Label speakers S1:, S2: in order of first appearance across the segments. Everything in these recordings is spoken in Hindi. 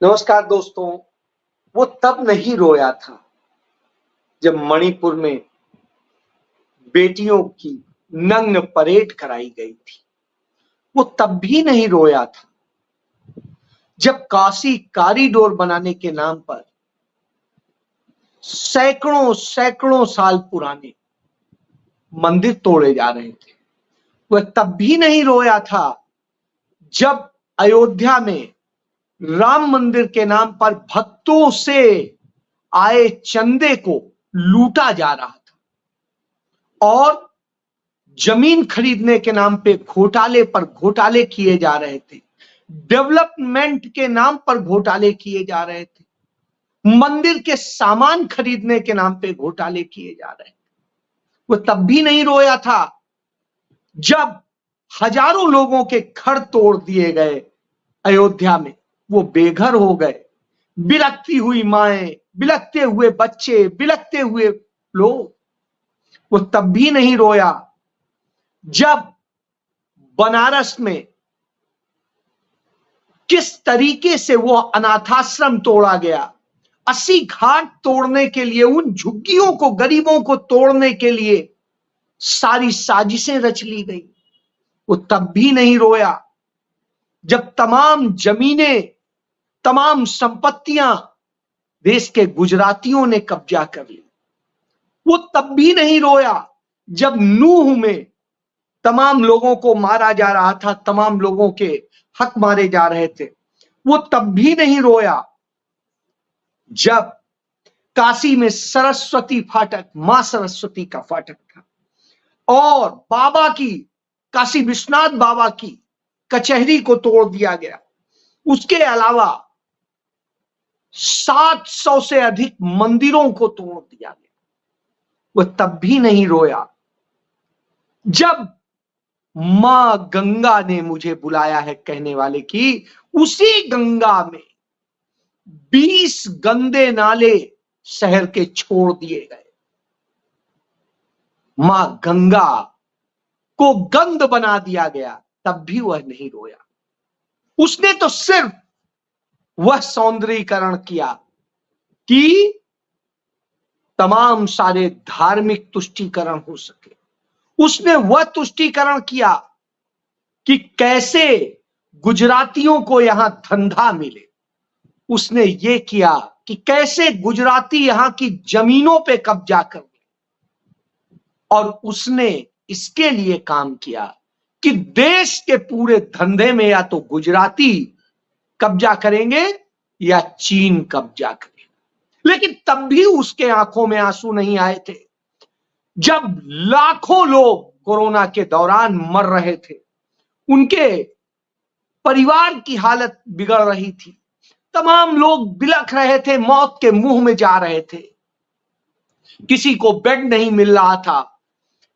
S1: नमस्कार दोस्तों। वो तब नहीं रोया था जब मणिपुर में बेटियों की नग्न परेड कराई गई थी। वो तब भी नहीं रोया था जब काशी कॉरिडोर बनाने के नाम पर सैकड़ों सैकड़ों साल पुराने मंदिर तोड़े जा रहे थे। वह तब भी नहीं रोया था जब अयोध्या में राम मंदिर के नाम पर भक्तों से आए चंदे को लूटा जा रहा था और जमीन खरीदने के नाम पे घोटाले पर घोटाले किए जा रहे थे। डेवलपमेंट के नाम पर घोटाले किए जा रहे थे। मंदिर के सामान खरीदने के नाम पे घोटाले किए जा रहे थे। वो तब भी नहीं रोया था जब हजारों लोगों के घर तोड़ दिए गए अयोध्या में। वो बेघर हो गए। बिलखती हुई माएं, बिलखते हुए बच्चे, बिलखते हुए लोग। वो तब भी नहीं रोया जब बनारस में किस तरीके से वो अनाथाश्रम तोड़ा गया। 80 घाट तोड़ने के लिए, उन झुग्गियों को, गरीबों को तोड़ने के लिए सारी साजिशें रच ली गई। वो तब भी नहीं रोया जब तमाम जमीनें, तमाम संपत्तियां देश के गुजरातियों ने कब्जा कर ली। वो तब भी नहीं रोया जब नूह में तमाम लोगों को मारा जा रहा था, तमाम लोगों के हक मारे जा रहे थे। वो तब भी नहीं रोया जब काशी में सरस्वती फाटक, मां सरस्वती का फाटक था और बाबा की, काशी विश्वनाथ बाबा की कचहरी को तोड़ दिया गया। उसके अलावा 700 से अधिक मंदिरों को तोड़ दिया गया। वो तब भी नहीं रोया जब मां गंगा ने मुझे बुलाया है कहने वाले की उसी गंगा में 20 गंदे नाले शहर के छोड़ दिए गए। मां गंगा को गंद बना दिया गया, तब भी वह नहीं रोया। उसने तो सिर्फ वह सौंदर्यीकरण किया कि तमाम सारे धार्मिक तुष्टीकरण हो सके। उसने वह तुष्टीकरण किया कि कैसे गुजरातियों को यहां धंधा मिले। उसने ये किया कि कैसे गुजराती यहां की जमीनों पे कब्जा कर ले और उसने इसके लिए काम किया कि देश के पूरे धंधे में या तो गुजराती कब्जा करेंगे या चीन कब्जा करेगा। लेकिन तब भी उसके आंखों में आंसू नहीं आए थे जब लाखों लोग कोरोना के दौरान मर रहे थे, उनके परिवार की हालत बिगड़ रही थी, तमाम लोग बिलख रहे थे, मौत के मुंह में जा रहे थे। किसी को बेड नहीं मिल रहा था,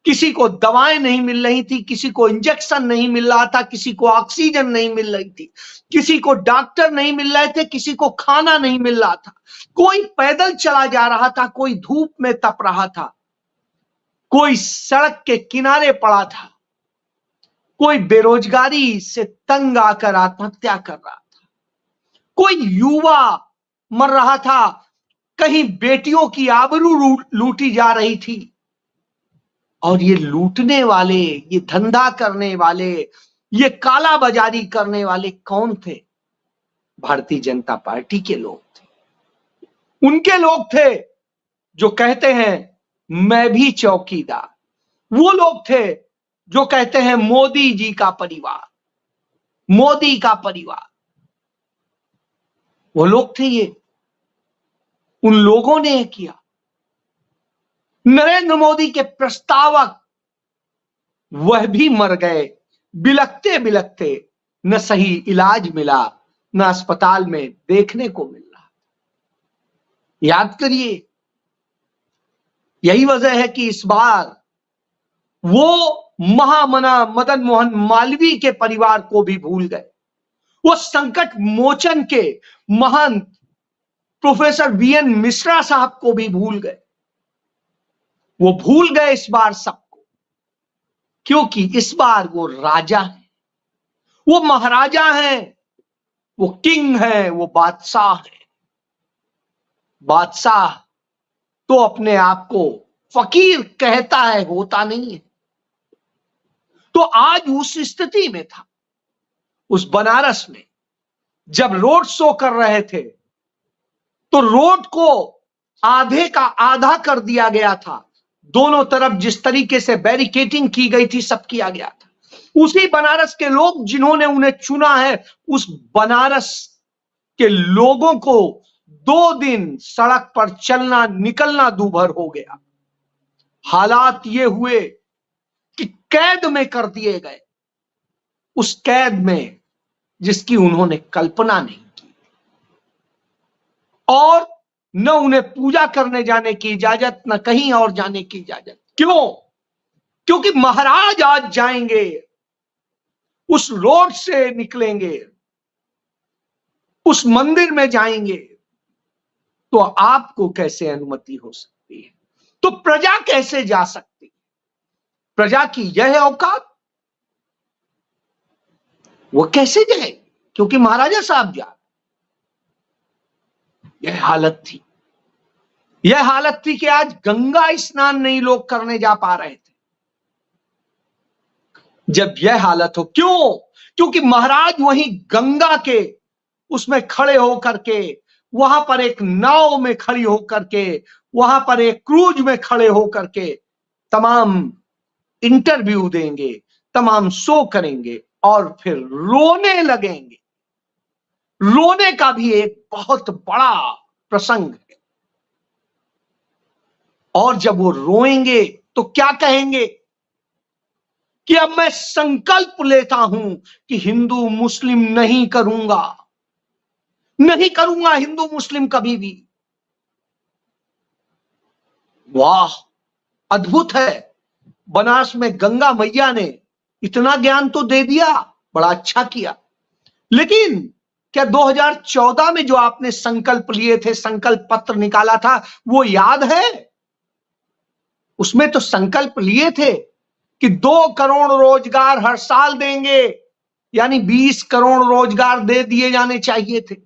S1: किसी को दवाएं नहीं मिल रही थी, किसी को इंजेक्शन नहीं मिल रहा था, किसी को ऑक्सीजन नहीं मिल रही थी, किसी को डॉक्टर नहीं मिल रहे थे, किसी को खाना नहीं मिल रहा था। कोई पैदल चला जा रहा था, कोई धूप में तप रहा था, कोई सड़क के किनारे पड़ा था, कोई बेरोजगारी से तंग आकर आत्महत्या कर रहा था, कोई युवा मर रहा था, कहीं बेटियों की आबरू लूटी जा रही थी। और ये लूटने वाले, ये धंधा करने वाले, ये काला बाजारी करने वाले कौन थे? भारतीय जनता पार्टी के लोग थे। उनके लोग थे जो कहते हैं मैं भी चौकीदार। वो लोग थे जो कहते हैं मोदी जी का परिवार, मोदी का परिवार। वो लोग थे ये। उन लोगों ने किया। नरेंद्र मोदी के प्रस्तावक वह भी मर गए, बिलखते बिलखते। न सही इलाज मिला, न अस्पताल में देखने को मिल रहा। याद करिए, यही वजह है कि इस बार वो महामना मदन मोहन मालवीय के परिवार को भी भूल गए। वो संकट मोचन के महान प्रोफेसर वीएन मिश्रा साहब को भी भूल गए। वो भूल गए इस बार सबको, क्योंकि इस बार वो राजा हैं, वो महाराजा हैं। वो किंग है, वो बादशाह है। बादशाह तो अपने आप को फकीर कहता है, होता नहीं है। तो आज उस स्थिति में था, उस बनारस में जब रोड शो कर रहे थे तो रोड को आधे का आधा कर दिया गया था। दोनों तरफ जिस तरीके से बैरिकेडिंग की गई थी, सब किया गया था। उसी बनारस के लोग जिन्होंने उन्हें चुना है, उस बनारस के लोगों को 2 दिन सड़क पर चलना निकलना दूभर हो गया। हालात ये हुए कि कैद में कर दिए गए, उस कैद में जिसकी उन्होंने कल्पना नहीं की, और न उन्हें पूजा करने जाने की इजाजत, न कहीं और जाने की इजाजत। क्यों? क्योंकि महाराज आज जाएंगे, उस रोड से निकलेंगे, उस मंदिर में जाएंगे, तो आपको कैसे अनुमति हो सकती है? तो प्रजा कैसे जा सकती है? प्रजा की यह औकात, वो कैसे जाए? क्योंकि महाराजा साहब जा, यह हालत थी। यह हालत थी कि आज गंगा स्नान नहीं लोग करने जा पा रहे थे। जब यह हालत हो, क्यों? क्योंकि महाराज वहीं गंगा के उसमें खड़े होकर के, वहां पर एक नाव में खड़ी होकर के, वहां पर एक क्रूज में खड़े होकर के तमाम इंटरव्यू देंगे, तमाम शो करेंगे और फिर रोने लगेंगे। रोने का भी एक बहुत बड़ा प्रसंग है। और जब वो रोएंगे तो क्या कहेंगे कि अब मैं संकल्प लेता हूं कि हिंदू मुस्लिम नहीं करूंगा, नहीं करूंगा हिंदू मुस्लिम कभी भी। वाह, अद्भुत है। बनारस में गंगा मैया ने इतना ज्ञान तो दे दिया, बड़ा अच्छा किया। लेकिन क्या 2014 में जो आपने संकल्प लिए थे, संकल्प पत्र निकाला था, वो याद है? उसमें तो संकल्प लिए थे कि 2 करोड़ रोजगार हर साल देंगे, यानी 20 करोड़ रोजगार दे दिए जाने चाहिए थे।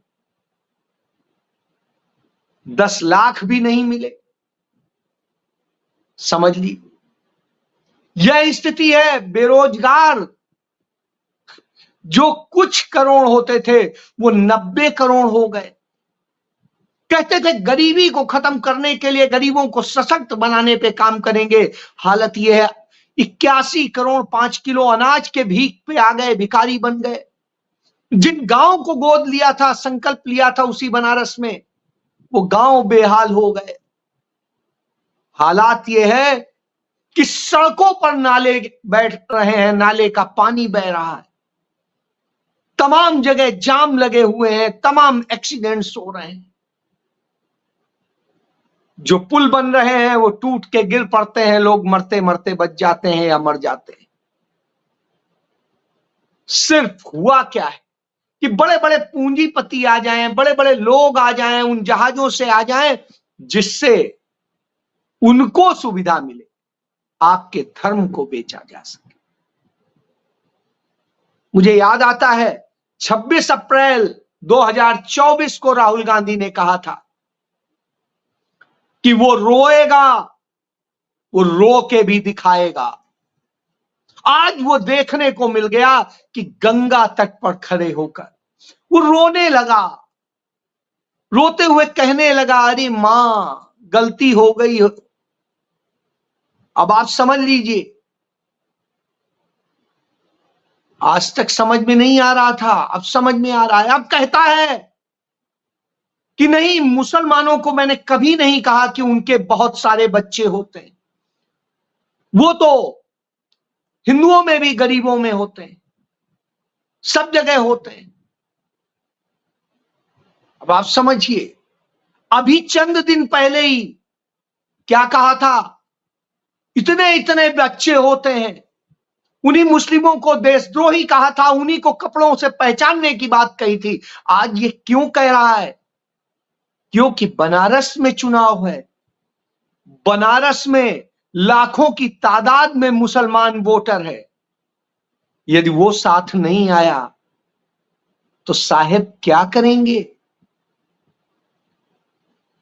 S1: 10 लाख भी नहीं मिले। समझ ली, यह स्थिति है। बेरोजगार जो कुछ करोड़ होते थे वो 90 करोड़ हो गए। कहते थे गरीबी को खत्म करने के लिए, गरीबों को सशक्त बनाने पे काम करेंगे। हालत यह है, 81 करोड़ 5 किलो अनाज के भीख पे आ गए, भिखारी बन गए। जिन गांव को गोद लिया था, संकल्प लिया था उसी बनारस में, वो गांव बेहाल हो गए। हालात यह है कि सड़कों पर नाले बैठ रहे हैं, नाले का पानी बह रहा है, तमाम जगह जाम लगे हुए हैं, तमाम एक्सीडेंट्स हो रहे हैं। जो पुल बन रहे हैं वो टूट के गिर पड़ते हैं, लोग मरते मरते बच जाते हैं या मर जाते हैं। सिर्फ हुआ क्या है कि बड़े बड़े पूंजीपति आ जाएं, बड़े बड़े लोग आ जाएं, उन जहाजों से आ जाएं, जिससे उनको सुविधा मिले, आपके धर्म को बेचा जा सके। मुझे याद आता है 26 अप्रैल 2024 को राहुल गांधी ने कहा था कि वो रोएगा, वो रो के भी दिखाएगा। आज वो देखने को मिल गया कि गंगा तट पर खड़े होकर वो रोने लगा, रोते हुए कहने लगा, अरे मां गलती हो गई। अब आप समझ लीजिए, आज तक समझ में नहीं आ रहा था, अब समझ में आ रहा है। अब कहता है कि नहीं, मुसलमानों को मैंने कभी नहीं कहा कि उनके बहुत सारे बच्चे होते हैं, वो तो हिंदुओं में भी गरीबों में होते हैं, सब जगह होते हैं। अब आप समझिए, अभी चंद दिन पहले ही क्या कहा था, इतने इतने बच्चे होते हैं। उन्हीं मुस्लिमों को देशद्रोही कहा था, उन्हीं को कपड़ों से पहचानने की बात कही थी। आज ये क्यों कह रहा है? क्योंकि बनारस में चुनाव है, बनारस में लाखों की तादाद में मुसलमान वोटर है। यदि वो साथ नहीं आया तो साहेब क्या करेंगे,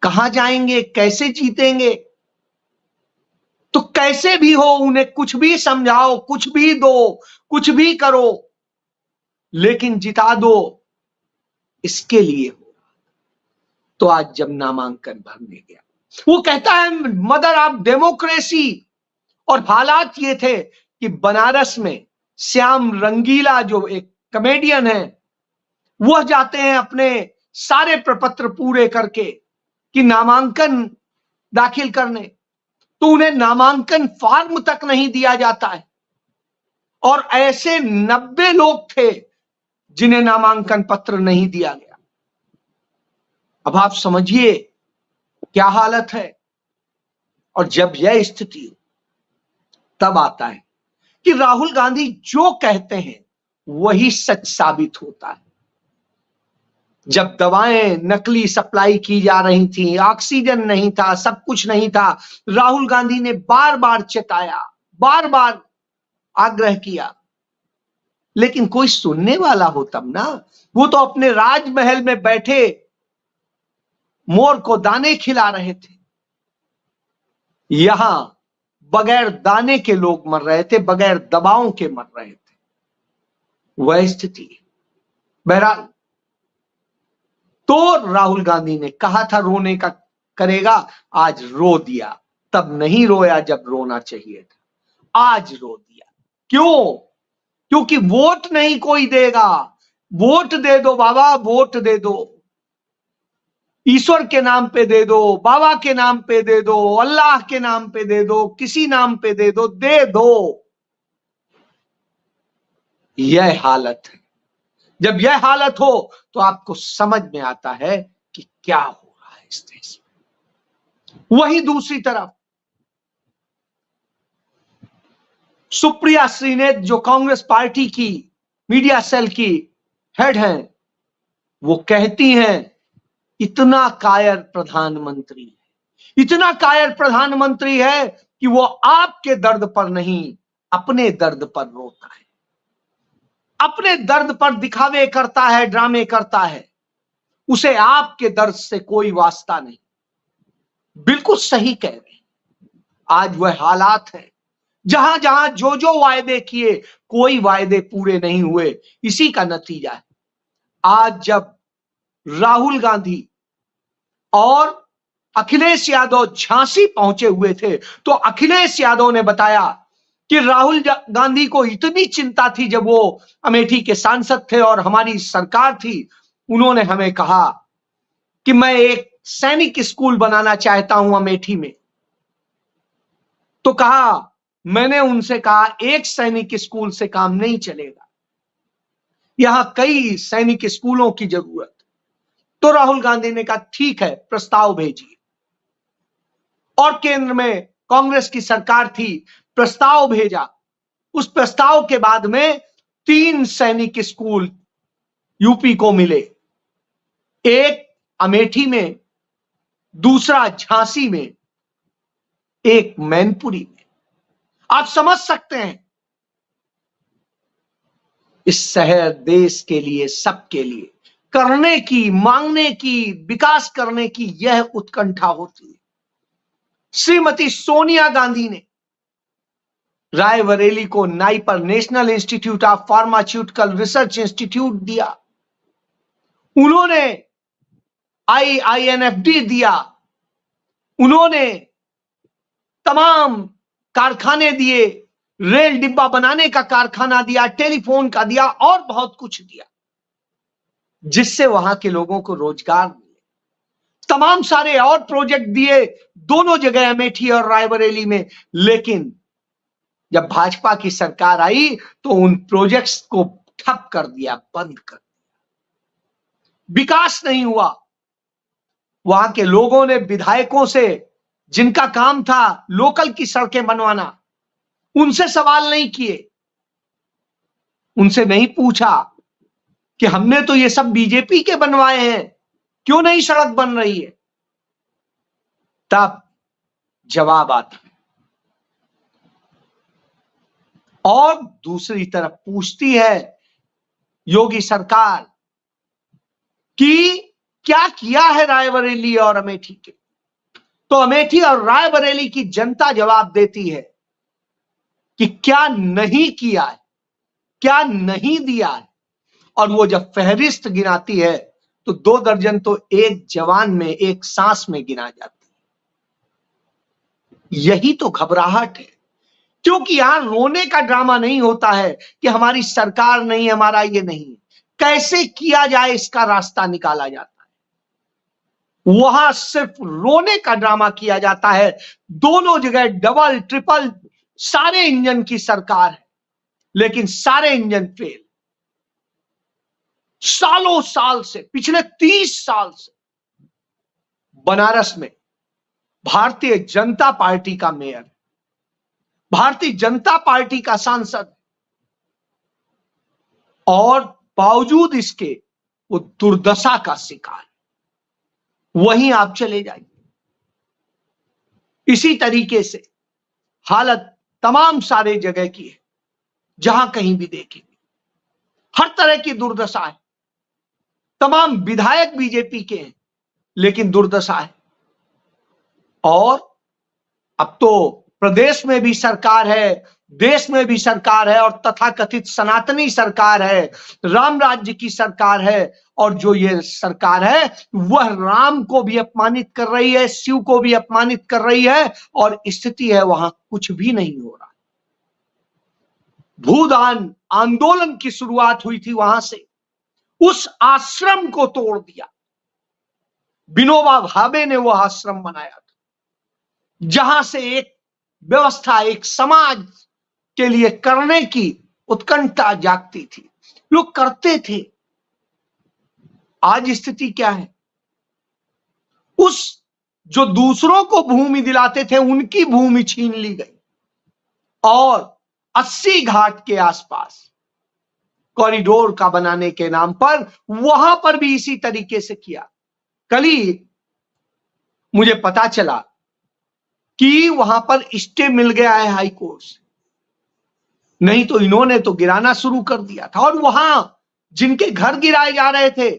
S1: कहां जाएंगे, कैसे जीतेंगे? तो कैसे भी हो उन्हें कुछ भी समझाओ, कुछ भी दो, कुछ भी करो, लेकिन जिता दो, इसके लिए हो। तो आज जब नामांकन भरने गया, वो कहता है मदर ऑफ डेमोक्रेसी, और हालात ये थे कि बनारस में श्याम रंगीला जो एक कॉमेडियन है, वह जाते हैं अपने सारे प्रपत्र पूरे करके कि नामांकन दाखिल करने, तो उन्हें नामांकन फॉर्म तक नहीं दिया जाता है। और ऐसे 90 लोग थे जिन्हें नामांकन पत्र नहीं दिया गया। अब आप समझिए क्या हालत है। और जब यह स्थिति तब आता है कि राहुल गांधी जो कहते हैं वही सच साबित होता है। जब दवाएं नकली सप्लाई की जा रही थी, ऑक्सीजन नहीं था, सब कुछ नहीं था, राहुल गांधी ने बार बार चेताया, बार बार आग्रह किया, लेकिन कोई सुनने वाला हो तब ना। वो तो अपने राजमहल में बैठे मोर को दाने खिला रहे थे, यहां बगैर दाने के लोग मर रहे थे, बगैर दवाओं के मर रहे थे। वह स्थिति। बहरहाल, तो राहुल गांधी ने कहा था रोने का करेगा, आज रो दिया। तब नहीं रोया जब रोना चाहिए था, आज रो दिया। क्यों? क्योंकि वोट नहीं कोई देगा। वोट दे दो बाबा, वोट दे दो, ईश्वर के नाम पे दे दो, बाबा के नाम पे दे दो, अल्लाह के नाम पे दे दो, किसी नाम पे दे दो, दे दो। यह हालत है। जब यह हालत हो तो आपको समझ में आता है कि क्या हो रहा है इस देश में। वहीं दूसरी तरफ सुप्रिया श्रीनेत, जो कांग्रेस पार्टी की मीडिया सेल की हेड हैं, वो कहती हैं इतना कायर प्रधानमंत्री है, इतना कायर प्रधानमंत्री है कि वो आपके दर्द पर नहीं, अपने दर्द पर रोता है, अपने दर्द पर दिखावे करता है, ड्रामे करता है, उसे आपके दर्द से कोई वास्ता नहीं। बिल्कुल सही कह रहे हैं। आज वह हालात है जहां जहां जो जो वायदे किए, कोई वायदे पूरे नहीं हुए। इसी का नतीजा है आज जब राहुल गांधी और अखिलेश यादव झांसी पहुंचे हुए थे, तो अखिलेश यादव ने बताया कि राहुल गांधी को इतनी चिंता थी जब वो अमेठी के सांसद थे और हमारी सरकार थी, उन्होंने हमें कहा कि मैं एक सैनिक स्कूल बनाना चाहता हूं अमेठी में। तो कहा, मैंने उनसे कहा एक सैनिक स्कूल से काम नहीं चलेगा, यहां कई सैनिक स्कूलों की जरूरत। तो राहुल गांधी ने कहा ठीक है, प्रस्ताव भेजिए। और केंद्र में कांग्रेस की सरकार थी, प्रस्ताव भेजा। उस प्रस्ताव के बाद में 3 सैनिक स्कूल यूपी को मिले, एक अमेठी में, दूसरा झांसी में, एक मैनपुरी में। आप समझ सकते हैं इस शहर, देश के लिए, सबके लिए करने की, मांगने की, विकास करने की यह उत्कंठा होती है। श्रीमती सोनिया गांधी ने रायबरेली को नाई पर national institute of pharmaceutical research institute दिया, उन्होंने IINFD दिया, उन्होंने तमाम कारखाने दिए, रेल डिब्बा बनाने का कारखाना दिया, टेलीफोन का दिया और बहुत कुछ दिया, जिससे वहां के लोगों को रोजगार मिले। तमाम सारे और प्रोजेक्ट दिए दोनों जगह, अमेठी और रायबरेली में। लेकिन जब भाजपा की सरकार आई तो उन प्रोजेक्ट्स को ठप कर दिया, बंद कर दिया। विकास नहीं हुआ। वहां के लोगों ने विधायकों से, जिनका काम था लोकल की सड़कें बनवाना, उनसे सवाल नहीं किए, उनसे नहीं पूछा कि हमने तो ये सब बीजेपी के बनवाए हैं, क्यों नहीं सड़क बन रही है। तब जवाब आता है। और दूसरी तरफ पूछती है योगी सरकार कि क्या किया है रायबरेली और अमेठी के, तो अमेठी और रायबरेली की जनता जवाब देती है कि क्या नहीं किया है, क्या नहीं दिया है। और वो जब फहरिस्त गिनाती है तो 2 दर्जन तो एक जवान में, एक सांस में गिना जाती है। यही तो घबराहट है, क्योंकि यहां रोने का ड्रामा नहीं होता है कि हमारी सरकार नहीं, हमारा ये नहीं, कैसे किया जाए इसका रास्ता निकाला जाता है। वहां सिर्फ रोने का ड्रामा किया जाता है। दोनों जगह डबल ट्रिपल सारे इंजन की सरकार है, लेकिन सारे इंजन फेल। सालों साल से, पिछले 30 साल से बनारस में भारतीय जनता पार्टी का मेयर, भारतीय जनता पार्टी का सांसद, और बावजूद इसके वो दुर्दशा का शिकार। वहीं आप चले जाइए, इसी तरीके से हालत तमाम सारे जगह की है, जहां कहीं भी देखेंगे हर तरह की दुर्दशा है। तमाम विधायक बीजेपी के हैं, लेकिन दुर्दशा है। और अब तो प्रदेश में भी सरकार है, देश में भी सरकार है, और तथाकथित सनातनी सरकार है, राम राज्य की सरकार है। और जो ये सरकार है वह राम को भी अपमानित कर रही है, शिव को भी अपमानित कर रही है, और स्थिति है वहां कुछ भी नहीं हो रहा। भूदान आंदोलन की शुरुआत हुई थी वहां से, उस आश्रम को तोड़ दिया। विनोबा भावे ने वह आश्रम बनाया था, जहां से एक व्यवस्था, एक समाज के लिए करने की उत्कंठा जागती थी, लोग करते थे। आज स्थिति क्या है? उस जो दूसरों को भूमि दिलाते थे उनकी भूमि छीन ली गई, और 80 घाट के आसपास कॉरिडोर का बनाने के नाम पर वहां पर भी इसी तरीके से किया। कल ही मुझे पता चला कि वहां पर स्टे मिल गया है हाई कोर्ट से, नहीं तो इन्होंने तो गिराना शुरू कर दिया था। और वहां जिनके घर गिराए जा रहे थे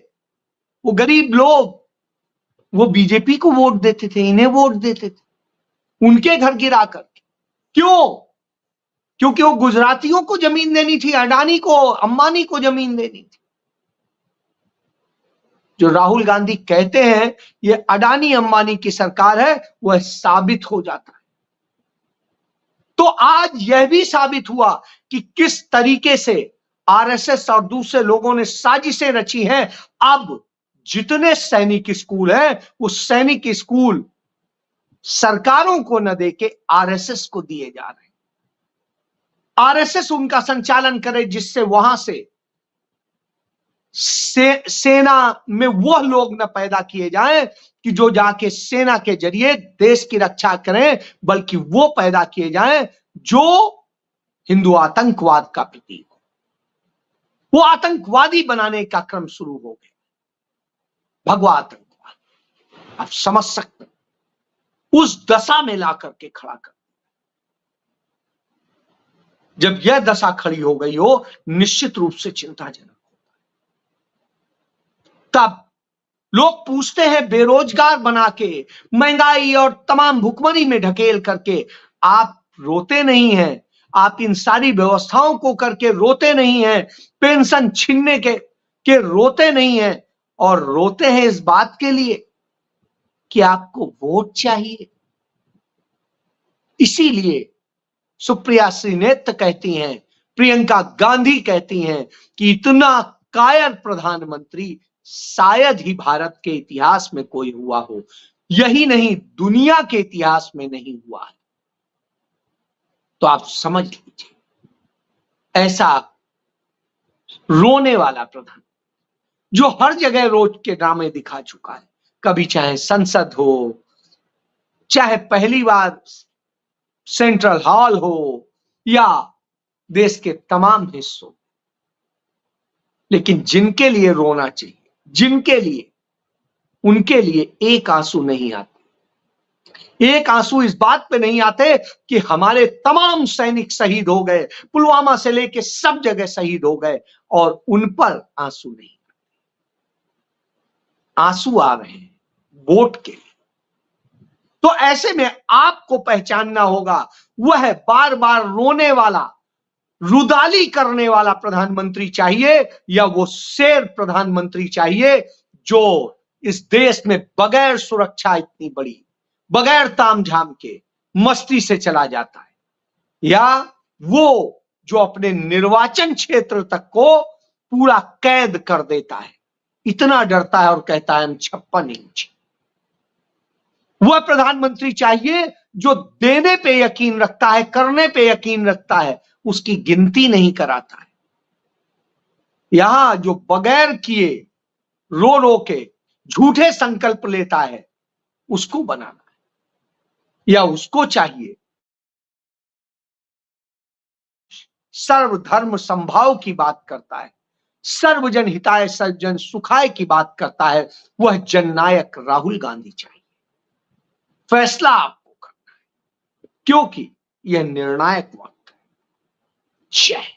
S1: वो गरीब लोग, वो बीजेपी को वोट देते थे, इन्हें वोट देते थे, उनके घर गिरा करके। क्यों? क्योंकि वो गुजरातियों को जमीन देनी थी, अडानी को, अंबानी को जमीन देनी थी। जो राहुल गांधी कहते हैं ये अडानी अंबानी की सरकार है, वह साबित हो जाता है। तो आज यह भी साबित हुआ कि किस तरीके से आरएसएस और दूसरे लोगों ने साजिशें रची हैं। अब जितने सैनिक स्कूल हैं वो सैनिक स्कूल सरकारों को न देके आरएसएस को दिए जा रहे हैं। आरएसएस उनका संचालन करे, जिससे वहां से सेना में वह लोग न पैदा किए जाएं कि जो जाके सेना के जरिए देश की रक्षा करें, बल्कि वो पैदा किए जाएं जो हिंदू आतंकवाद का प्रतीक हो। वो आतंकवादी बनाने का क्रम शुरू हो गया, भगवा आतंकवाद। आप समझ सकते, उस दशा में ला करके खड़ा कर। जब यह दशा खड़ी हो गई हो, निश्चित रूप से चिंताजनक होता है। तब लोग पूछते हैं, बेरोजगार बना के, महंगाई और तमाम भुखमरी में ढकेल करके आप रोते नहीं हैं? आप इन सारी व्यवस्थाओं को करके रोते नहीं हैं? पेंशन छीनने के रोते नहीं हैं? और रोते हैं इस बात के लिए कि आपको वोट चाहिए। इसीलिए सुप्रिया श्रीनेत्र कहती हैं, प्रियंका गांधी कहती हैं कि इतना कायर प्रधानमंत्री शायद ही भारत के इतिहास में कोई हुआ हो, यही नहीं दुनिया के इतिहास में नहीं हुआ है। तो आप समझ लीजिए, ऐसा रोने वाला प्रधान जो हर जगह रोज के ड्रामे दिखा चुका है, कभी चाहे संसद हो, चाहे पहली बार सेंट्रल हॉल हो, या देश के तमाम हिस्सों। लेकिन जिनके लिए रोना चाहिए, जिनके लिए, उनके लिए एक आंसू नहीं आते। एक आंसू इस बात पे नहीं आते कि हमारे तमाम सैनिक शहीद हो गए, पुलवामा से लेके सब जगह शहीद हो गए, और उन पर आंसू नहीं। आंसू आ रहे हैं वोट के लिए। तो ऐसे में आपको पहचानना होगा, वह बार बार रोने वाला, रुदाली करने वाला प्रधानमंत्री चाहिए या वो शेर प्रधानमंत्री चाहिए जो इस देश में बगैर सुरक्षा इतनी बड़ी, बगैर तामझाम के मस्ती से चला जाता है, या वो जो अपने निर्वाचन क्षेत्र तक को पूरा कैद कर देता है, इतना डरता है और कहता है हम 56 इंच। वह प्रधानमंत्री चाहिए जो देने पे यकीन रखता है, करने पे यकीन रखता है, उसकी गिनती नहीं कराता है। यहां जो बगैर किए रो रो के झूठे संकल्प लेता है, उसको बनाना है। या उसको चाहिए सर्वधर्म संभाव की बात करता है, सर्वजन हिताय सर्वजन सुखाय की बात करता है, वह जननायक राहुल गांधी चाहिए। फैसला आपको करना है, क्योंकि यह निर्णायक वक्त है। जय